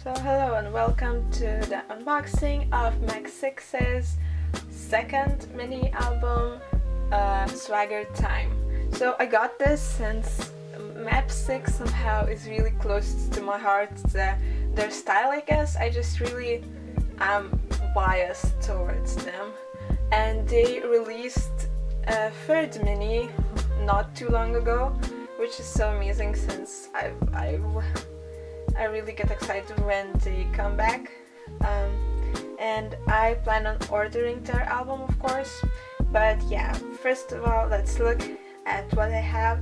So hello and welcome to the unboxing of M.A.P.6's second mini album, Swagger Time. So I got this since M.A.P.6 somehow is really close to my heart. Their style, I guess, I just really am biased towards them. And they released a third mini not too long ago, which is so amazing since I really get excited when they come back, and I plan on ordering their album, of course. But yeah, first of all, let's look at what I have,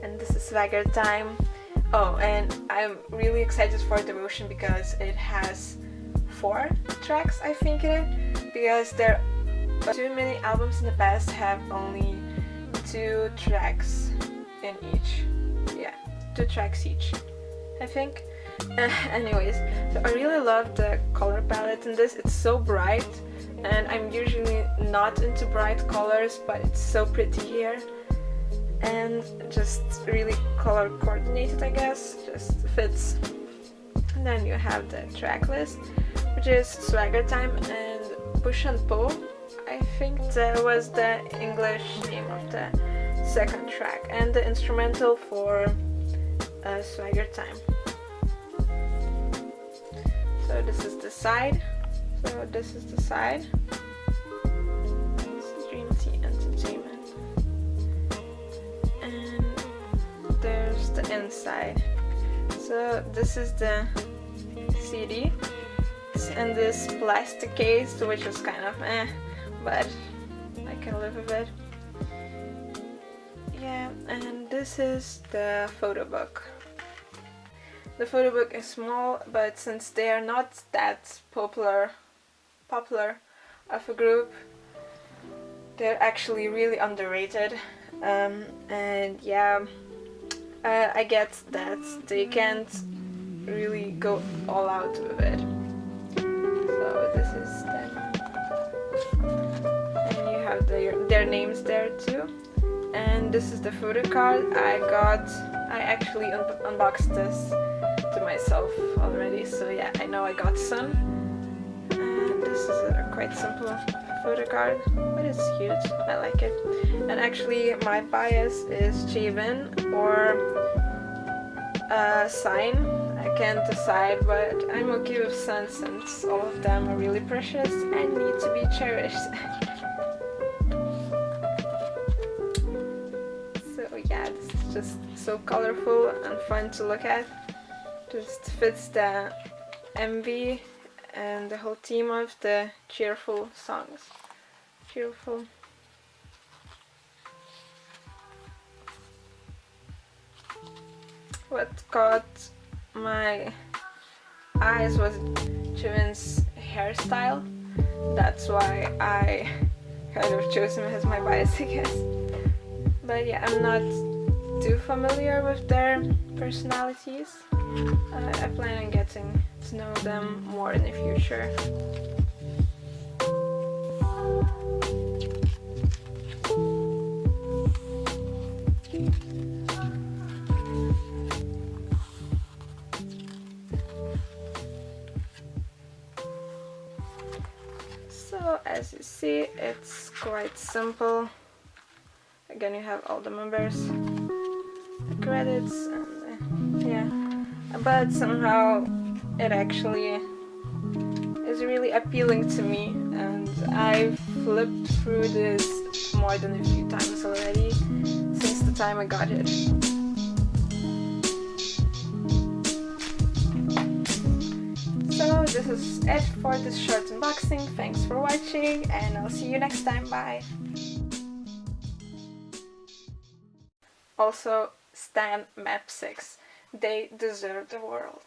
and this is Swagger Time. Oh, and I'm really excited for Devotion because it has 4 tracks, I think it is, because there too many albums in the past have only 2 tracks in each. Yeah, 2 tracks each, I think. Anyways, so I really love the color palette in this. It's so bright, and I'm usually not into bright colors, but it's so pretty here, and just really color coordinated, I guess, just fits. And then you have the track list, which is Swagger Time and Push and Pull. I think that was the English name of the second track, and the instrumental for Swagger Time. So this is the side. This is Dream Tea Entertainment. And there's the inside. So this is the CD. It's in this plastic case, which is kind of but I can live with it. Yeah, and this is the photo book. The photo book is small, but since they are not that popular of a group, they're actually really underrated. And yeah, I get that they can't really go all out with it. So this is them, and you have their names there too. And this is the photo card I actually unboxed this to myself already, so yeah, I know I got some. And this is a quite simple photo card, but it's cute. I like it. And actually my bias is j.vin or Sign. I can't decide, but I'm okay with Sun since all of them are really precious and need to be cherished. So yeah, this is just so colorful and fun to look at. Just fits the MV and the whole theme of the cheerful songs. Cheerful. What caught my eyes was j.vin's hairstyle. That's why I kind of chose him as my bias, I guess. But yeah, I'm not too familiar with their personalities. I plan on getting to know them more in the future. So as you see, it's quite simple. Again, you have all the members, the credits, and yeah. But somehow it actually is really appealing to me, and I've flipped through this more than a few times already since the time I got it. So this is it for this short unboxing. Thanks for watching, and I'll see you next time. Bye! Also, stan M.A.P.6. They deserve the world.